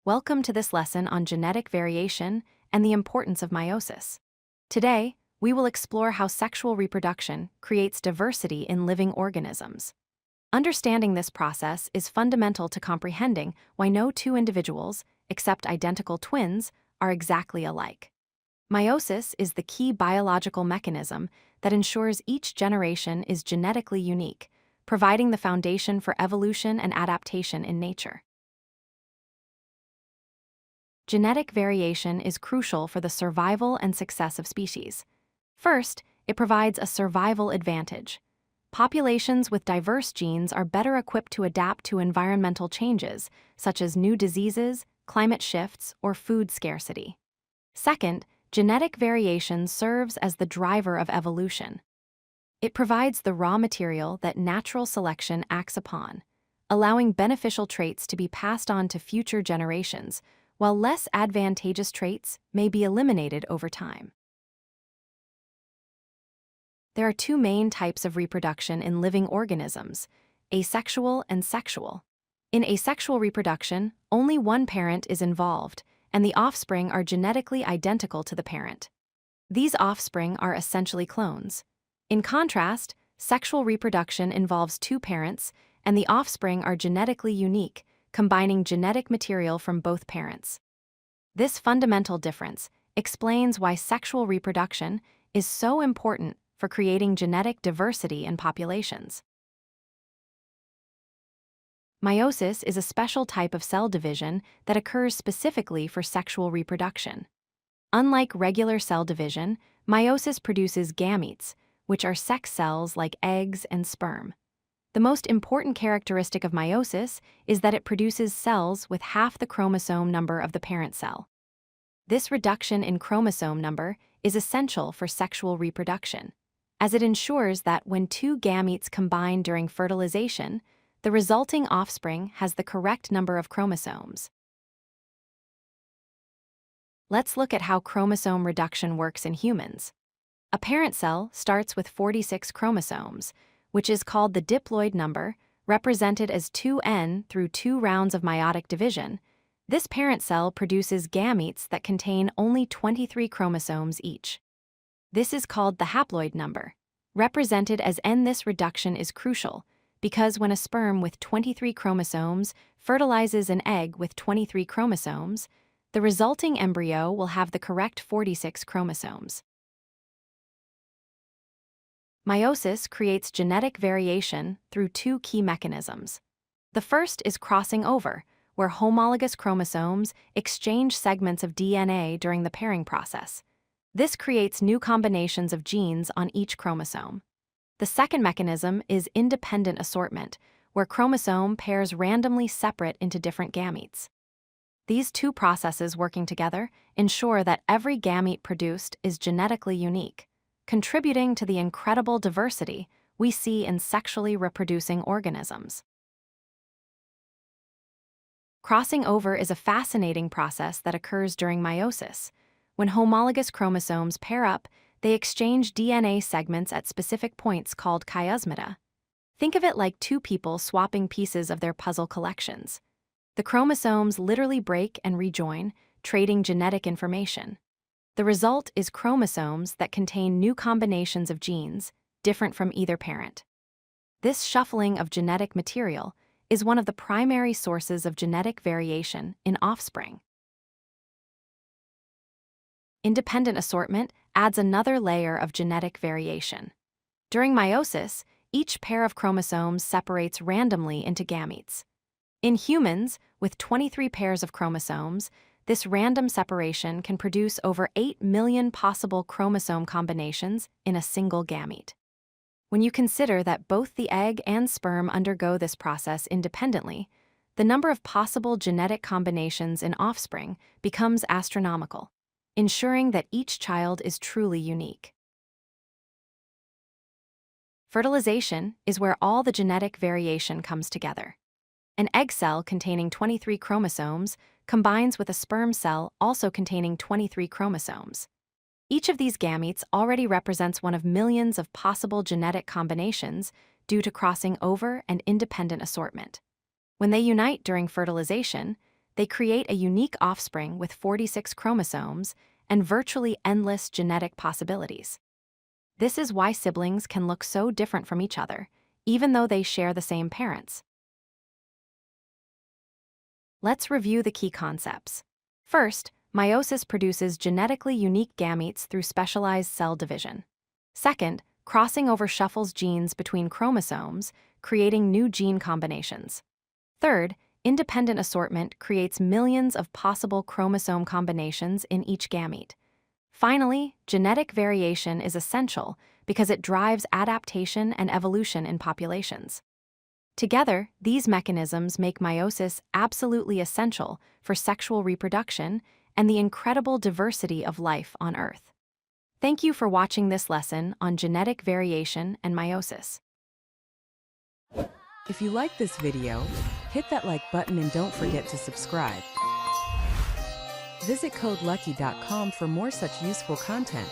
Welcome to this lesson on genetic variation and the importance of meiosis. Today, we will explore how sexual reproduction creates diversity in living organisms. Understanding this process is fundamental to comprehending why no two individuals, except identical twins, are exactly alike. Meiosis is the key biological mechanism that ensures each generation is genetically unique, providing the foundation for evolution and adaptation in nature. Genetic variation is crucial for the survival and success of species. First, it provides a survival advantage. Populations with diverse genes are better equipped to adapt to environmental changes, such as new diseases, climate shifts, or food scarcity. Second, genetic variation serves as the driver of evolution. It provides the raw material that natural selection acts upon, allowing beneficial traits to be passed on to future generations, while less advantageous traits may be eliminated over time. There are two main types of reproduction in living organisms: asexual and sexual. In asexual reproduction, only one parent is involved, and the offspring are genetically identical to the parent. These offspring are essentially clones. In contrast, sexual reproduction involves two parents, and the offspring are genetically unique, combining genetic material from both parents. This fundamental difference explains why sexual reproduction is so important for creating genetic diversity in populations. Meiosis is a special type of cell division that occurs specifically for sexual reproduction. Unlike regular cell division, meiosis produces gametes, which are sex cells like eggs and sperm. The most important characteristic of meiosis is that it produces cells with half the chromosome number of the parent cell. This reduction in chromosome number is essential for sexual reproduction, as it ensures that when two gametes combine during fertilization, the resulting offspring has the correct number of chromosomes. Let's look at how chromosome reduction works in humans. A parent cell starts with 46 chromosomes, which is called the diploid number, represented as 2n through 2 rounds of meiotic division. This parent cell produces gametes that contain only 23 chromosomes each. This is called the haploid number, represented as n. This reduction is crucial because when a sperm with 23 chromosomes fertilizes an egg with 23 chromosomes, the resulting embryo will have the correct 46 chromosomes. Meiosis creates genetic variation through two key mechanisms. The first is crossing over, where homologous chromosomes exchange segments of DNA during the pairing process. This creates new combinations of genes on each chromosome. The second mechanism is independent assortment, where chromosome pairs randomly separate into different gametes. These two processes working together ensure that every gamete produced is genetically unique, contributing to the incredible diversity we see in sexually reproducing organisms. Crossing over is a fascinating process that occurs during meiosis. When homologous chromosomes pair up, they exchange DNA segments at specific points called chiasmata. Think of it like two people swapping pieces of their puzzle collections. The chromosomes literally break and rejoin, trading genetic information. The result is chromosomes that contain new combinations of genes, different from either parent. This shuffling of genetic material is one of the primary sources of genetic variation in offspring. Independent assortment adds another layer of genetic variation. During meiosis, each pair of chromosomes separates randomly into gametes. In humans, with 23 pairs of chromosomes, this random separation can produce over 8 million possible chromosome combinations in a single gamete. When you consider that both the egg and sperm undergo this process independently, the number of possible genetic combinations in offspring becomes astronomical, ensuring that each child is truly unique. Fertilization is where all the genetic variation comes together. An egg cell containing 23 chromosomes combines with a sperm cell also containing 23 chromosomes. Each of these gametes already represents one of millions of possible genetic combinations due to crossing over and independent assortment. When they unite during fertilization, they create a unique offspring with 46 chromosomes and virtually endless genetic possibilities. This is why siblings can look so different from each other, even though they share the same parents. Let's review the key concepts. First, meiosis produces genetically unique gametes through specialized cell division. Second, crossing over shuffles genes between chromosomes, creating new gene combinations. Third, independent assortment creates millions of possible chromosome combinations in each gamete. Finally, genetic variation is essential because it drives adaptation and evolution in populations. Together, these mechanisms make meiosis absolutely essential for sexual reproduction and the incredible diversity of life on Earth. Thank you for watching this lesson on genetic variation and meiosis. If you like this video, hit that like button and don't forget to subscribe. Visit codelucky.com for more such useful content.